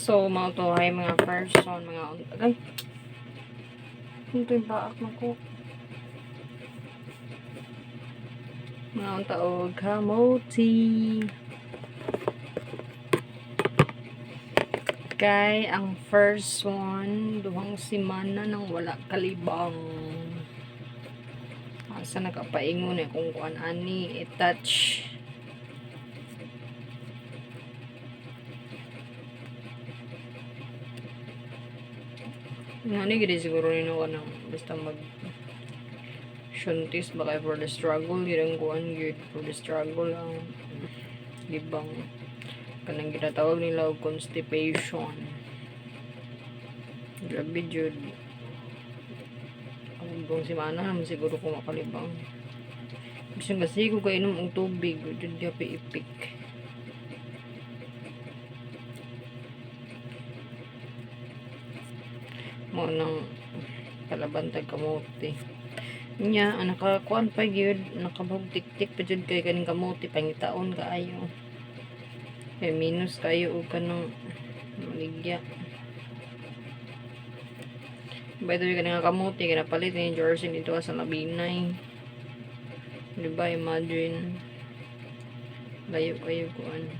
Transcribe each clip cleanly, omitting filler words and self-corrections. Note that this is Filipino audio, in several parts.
So, mautuhay mga person, mga agay. Ito yung baak na ko. Mga untaog kamote. Kay, ang first one, duhang simana nang wala kalibang. Asa nakapaingon eh kung kuan ani i-touch. Nga ni gid siguro nino ka nang basta mag shuntis baka for the struggle yun ang kuan yun for the struggle ang libang kanang ginatawag nila og constipation. Grabe jud. Ang buong simana naman siguro kung makalibang. Bisan kasi kung kainom ang tubig jud di ipik. Mo nang kalabantag kamote nya nakakuan pa gyud nakabugtik-tik pa jud kay kaning kamote pangitaon kaayo kay minus kayo og kanang maligya. By the way kaning kamote kinapalit ni Jersey dito sa Labinay, di ba? Imagine layo kayo kuan.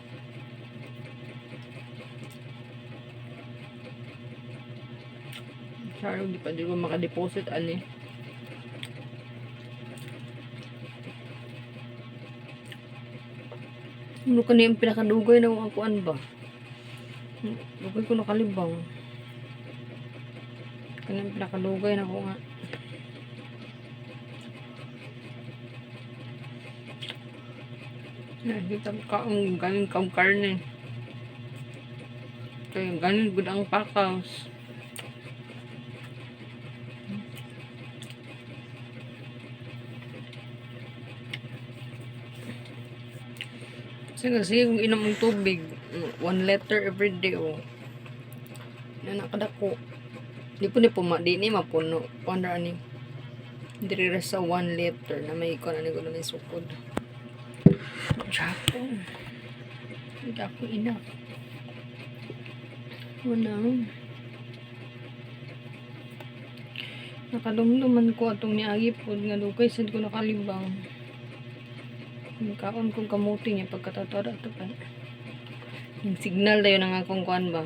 Saro di pa di ko makadeposit ani. Ano ka na yung pinakadugay na ang kuan ba? Dugay ko nakalibang. Kanang pinakadugay na ko nga. Nakita ka ang galing kang karne. Kaya galing gud ang pakaws. Kasi kung inom ng tubig 1 liter every day oh. Na nakadako. Di po ni puma, di ni mapuno. Kuan ra ni. Diri ra sa 1 liter na may kuan ani ko na may sukod. Japon. Hindi ako ina. Wala. Nakadumduman ko atong niagi po nga dugay sad ko nakalibang. Kaon kong kamuti niya pagkatatora ito pa. Yung signal dayon ang akong kuan ba.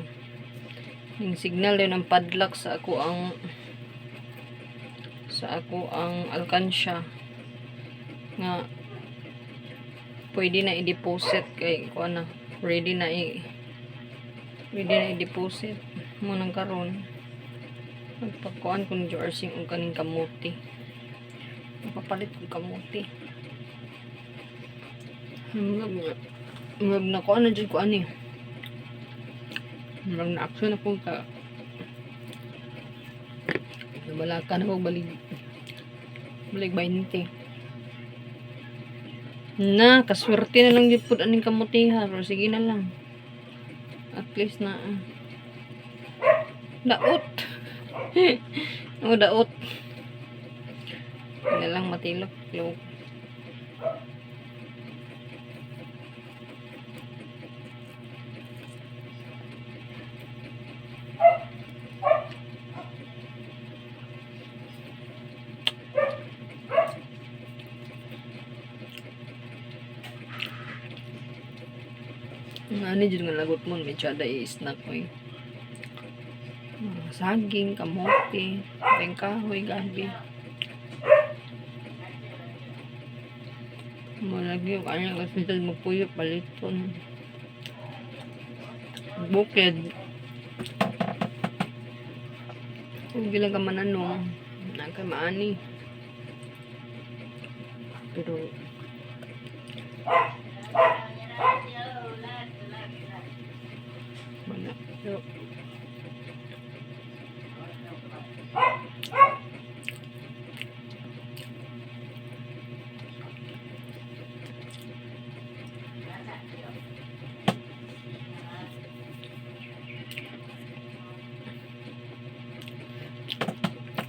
Yung signal dayon ang padlock sa ako ang alkansya nga pwede na i-deposit kay kuan na ready na i-deposit mo nang karon magpakuan kung Jersey og kaning kamuti mapapalit kong kamuti mag na kuan na dyan kuan eh mag na action na kong ka nabalakan ako balik 20 na kaswerte na lang yun po aning kamutiha pero sige na lang at least na daot o daot na lang matilok low. Ano dyan nga lagot mo may tsada i-snack mo eh saging, kamote tengkahoy, gabi malagi yung kanyang hospital magpuyo paliton bukid kung bilang ka mananong nakamaani pero wala pero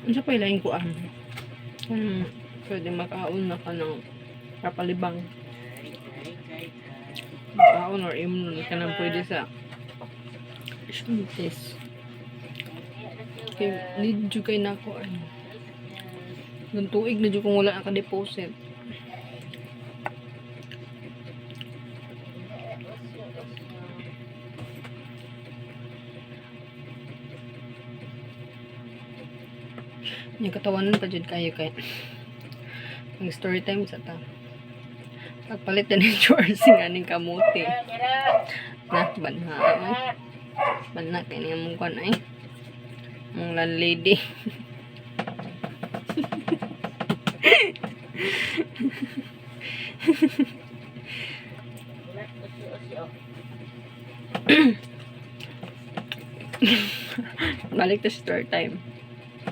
ano sa pailaing kuan pwede makaon na ka ng kapalibang makaon or imun ka nang pwede sa Shuntis. Kay need jud kay nako ay. Nung tuig na jud kung wala naka-deposit. Yung katawanan pa jud kayo kay ang story time sa ta. Pagpalit na ni George nga ning kamuti. Na banha ay. Banha kay ni mong kwan ay. Mong landlady. Balik to story time.